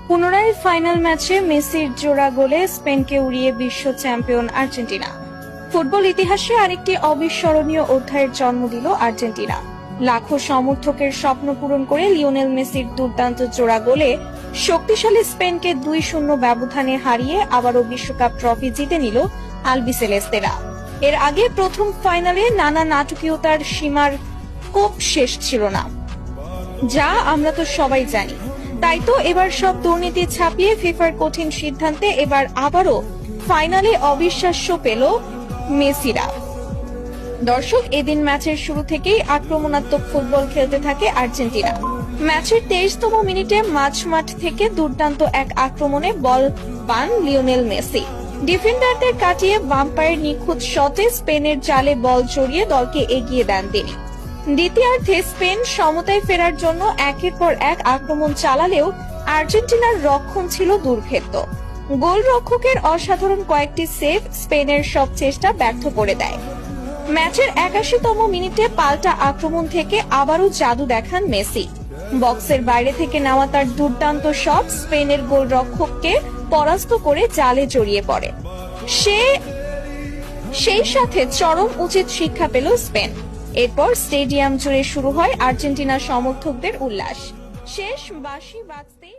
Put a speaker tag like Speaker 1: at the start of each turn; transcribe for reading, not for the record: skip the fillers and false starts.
Speaker 1: পুনরায় ফাইনাল ম্যাচে মেসির জোড়া গোলে স্পেনকে উড়িয়ে বিশ্ব চ্যাম্পিয়ন আর্জেন্টিনা। ফুটবল ইতিহাসে আরেকটি অবিস্মরণীয় অধ্যায়ের জন্ম দিল আর্জেন্টিনা। লাখো সমর্থকের স্বপ্ন পূরণ করে লিওনেল মেসির দুর্দান্ত জোড়া গোলে শক্তিশালী স্পেনকে 2-0 ব্যবধানে হারিয়ে আবারও বিশ্বকাপ ট্রফি জিতে নিল আলবিসেলেস্তেরা। এর আগে প্রথম ফাইনালে নানা নাটকীয়তার সীমার কোপ শেষ ছিল না, যা আমরা তো সবাই জানি। তাই তো এবার সব দুর্নীতি ছাপিয়ে ফিফার কঠিন সিদ্ধান্তে এবার আবারও ফাইনালে অবিশ্বাস্য পেল মেসিরা। দর্শক, এদিন ম্যাচের শুরু থেকেই আক্রমণাত্মক ফুটবল খেলতে থাকে আর্জেন্টিনা। ম্যাচের 23তম মিনিটে মাঝমাঠ থেকে দুর্দান্ত এক আক্রমণে বল পান লিওনেল মেসি। ডিফেন্ডারদের কাটিয়ে বাম্পারের নিখুঁত শটে স্পেনের জালে বল জড়িয়ে দলকে এগিয়ে দেন তিনি। দ্বিতীয়ার্ধে স্পেন সমতায় ফেরার জন্য একের পর এক আক্রমণ চালালেও আর্জেন্টিনার রক্ষণ ছিল দুর্ভেদ্য। গোলরক্ষকের অসাধারণ কয়েকটি সেভ স্পেনের সব চেষ্টা ব্যর্থ করে দেয়। ম্যাচের 81তম মিনিটে পাল্টা আক্রমণ থেকে আবারও জাদু দেখান মেসি। বক্সের বাইরে থেকে নেওয়া তার দুর্দান্ত শট স্পেনের গোলরক্ষককে পরাস্ত করে জালে জড়িয়ে পড়ে। সেই সাথে চরম উচিত শিক্ষা পেল স্পেন। এরপর স্টেডিয়াম জুড়ে শুরু হয় আর্জেন্টিনা সমর্থকদের উল্লাস। শেষ বাঁশি বাজতেই